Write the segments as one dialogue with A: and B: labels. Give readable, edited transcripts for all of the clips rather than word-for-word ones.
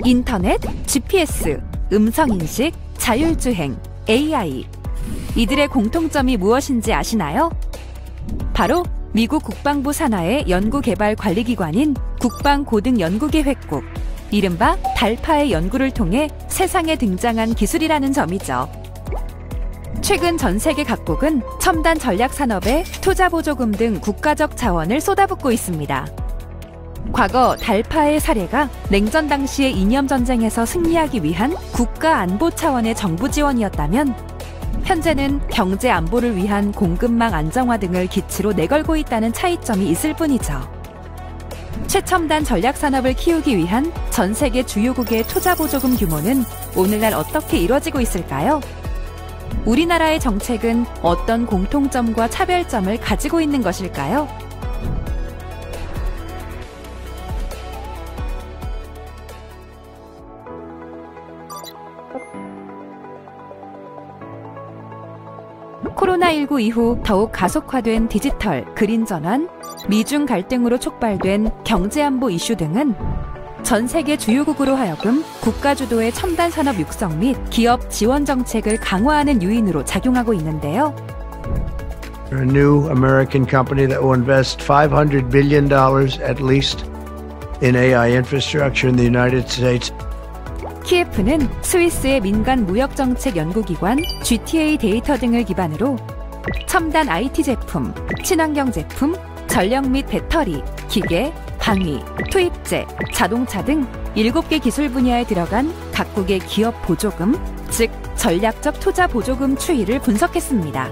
A: 인터넷, GPS, 음성인식, 자율주행, AI. 이들의 공통점이 무엇인지 아시나요? 바로 미국 국방부 산하의 연구개발관리기관인 국방고등연구계획국, 이른바 달파의 연구를 통해 세상에 등장한 기술이라는 점이죠. 최근 전 세계 각국은 첨단 전략 산업에 투자 보조금 등 국가적 자원을 쏟아붓고 있습니다. 과거 달파의 사례가 냉전 당시의 이념 전쟁에서 승리하기 위한 국가 안보 차원의 정부 지원이었다면, 현재는 경제 안보를 위한 공급망 안정화 등을 기치로 내걸고 있다는 차이점이 있을 뿐이죠. 최첨단 전략 산업을 키우기 위한 전 세계 주요국의 투자 보조금 규모는 오늘날 어떻게 이뤄지고 있을까요? 우리나라의 정책은 어떤 공통점과 차별점을 가지고 있는 것일까요? 코로나19 이후 더욱 가속화된 디지털, 그린 전환, 미중 갈등으로 촉발된 경제안보 이슈 등은 전 세계 주요국으로 하여금 국가 주도의 첨단 산업 육성 및 기업 지원 정책을 강화하는 요인으로 작용하고 있는데요.
B: A new American company that will invest $500 billion at least in AI infrastructure in the United States.
A: 키예프는 스위스의 민간 무역정책 연구기관 GTA 데이터 등을 기반으로 첨단 IT 제품, 친환경 제품, 전력 및 배터리, 기계, 방위, 투입제, 자동차 등 7개 기술 분야에 들어간 각국의 기업 보조금, 즉 전략적 투자 보조금 추이를 분석했습니다.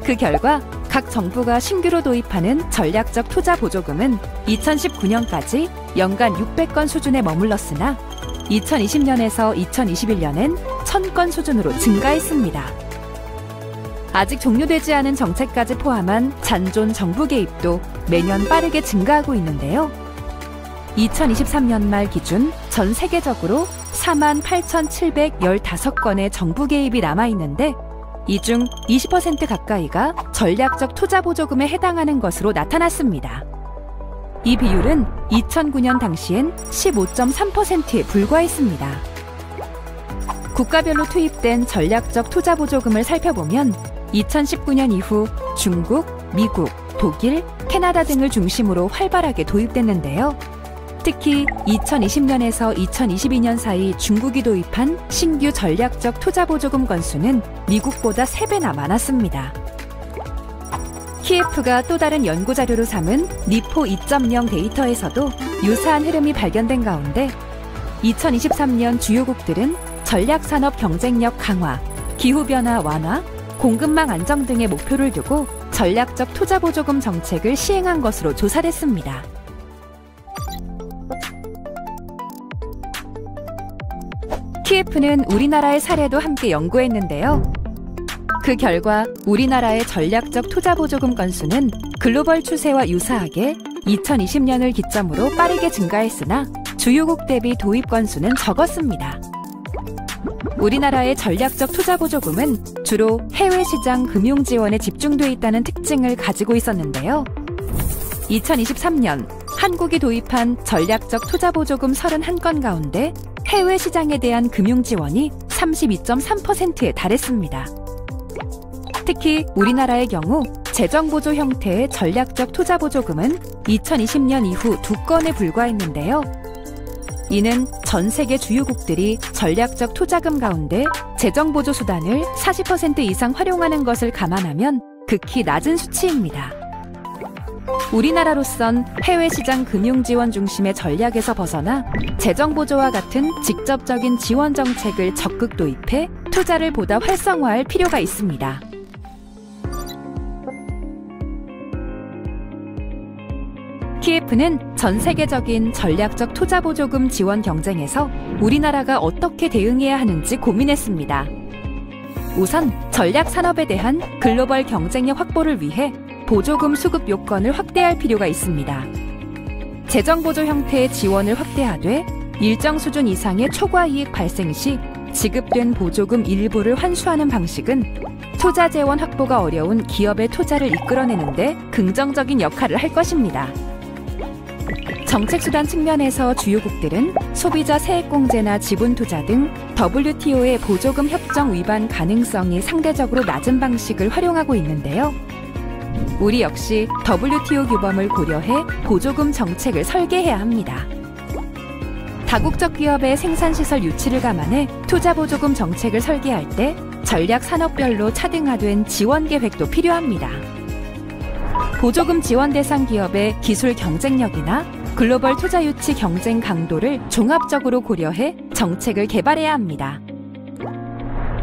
A: 그 결과 각 정부가 신규로 도입하는 전략적 투자 보조금은 2019년까지 연간 600건 수준에 머물렀으나 2020년에서 2021년엔 1000건 수준으로 증가했습니다. 아직 종료되지 않은 정책까지 포함한 잔존 정부 개입도 매년 빠르게 증가하고 있는데요. 2023년 말 기준 전 세계적으로 48,715건의 정부 개입이 남아있는데, 이 중 20% 가까이가 전략적 투자 보조금에 해당하는 것으로 나타났습니다. 이 비율은 2009년 당시엔 15.3%에 불과했습니다. 국가별로 투입된 전략적 투자 보조금을 살펴보면 2019년 이후 중국, 미국, 독일, 캐나다 등을 중심으로 활발하게 도입됐는데요. 특히 2020년에서 2022년 사이 중국이 도입한 신규 전략적 투자 보조금 건수는 미국보다 3배나 많았습니다. 키예프가 또 다른 연구 자료로 삼은 니포 2.0 데이터에서도 유사한 흐름이 발견된 가운데 2023년 주요국들은 전략산업 경쟁력 강화, 기후변화 완화, 공급망 안정 등의 목표를 두고 전략적 투자 보조금 정책을 시행한 것으로 조사됐습니다. 키예프는 우리나라의 사례도 함께 연구했는데요. 그 결과 우리나라의 전략적 투자 보조금 건수는 글로벌 추세와 유사하게 2020년을 기점으로 빠르게 증가했으나 주요국 대비 도입 건수는 적었습니다. 우리나라의 전략적 투자 보조금은 주로 해외 시장 금융 지원에 집중돼 있다는 특징을 가지고 있었는데요. 2023년 한국이 도입한 전략적 투자 보조금 31건 가운데 해외 시장에 대한 금융 지원이 32.3%에 달했습니다. 특히 우리나라의 경우 재정보조 형태의 전략적 투자 보조금은 2020년 이후 2건에 불과했는데요. 이는 전 세계 주요국들이 전략적 투자금 가운데 재정보조 수단을 40% 이상 활용하는 것을 감안하면 극히 낮은 수치입니다. 우리나라로선 해외 시장 금융 지원 중심의 전략에서 벗어나 재정보조와 같은 직접적인 지원 정책을 적극 도입해 투자를 보다 활성화할 필요가 있습니다. 키예프는 전 세계적인 전략적 투자 보조금 지원 경쟁에서 우리나라가 어떻게 대응해야 하는지 고민했습니다. 우선 전략 산업에 대한 글로벌 경쟁력 확보를 위해 보조금 수급 요건을 확대할 필요가 있습니다. 재정보조 형태의 지원을 확대하되 일정 수준 이상의 초과 이익 발생 시 지급된 보조금 일부를 환수하는 방식은 투자 재원 확보가 어려운 기업의 투자를 이끌어내는 데 긍정적인 역할을 할 것입니다. 정책수단 측면에서 주요국들은 소비자 세액공제나 지분투자 등 WTO의 보조금 협정 위반 가능성이 상대적으로 낮은 방식을 활용하고 있는데요. 우리 역시 WTO 규범을 고려해 보조금 정책을 설계해야 합니다. 다국적 기업의 생산시설 유치를 감안해 투자보조금 정책을 설계할 때 전략 산업별로 차등화된 지원 계획도 필요합니다. 보조금 지원 대상 기업의 기술 경쟁력이나 글로벌 투자 유치 경쟁 강도를 종합적으로 고려해 정책을 개발해야 합니다.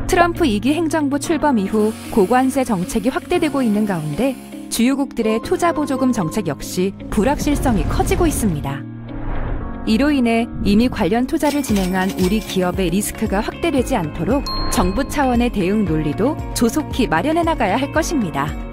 A: 트럼프 2기 행정부 출범 이후 고관세 정책이 확대되고 있는 가운데 주요국들의 투자 보조금 정책 역시 불확실성이 커지고 있습니다. 이로 인해 이미 관련 투자를 진행한 우리 기업의 리스크가 확대되지 않도록 정부 차원의 대응 논리도 조속히 마련해 나가야 할 것입니다.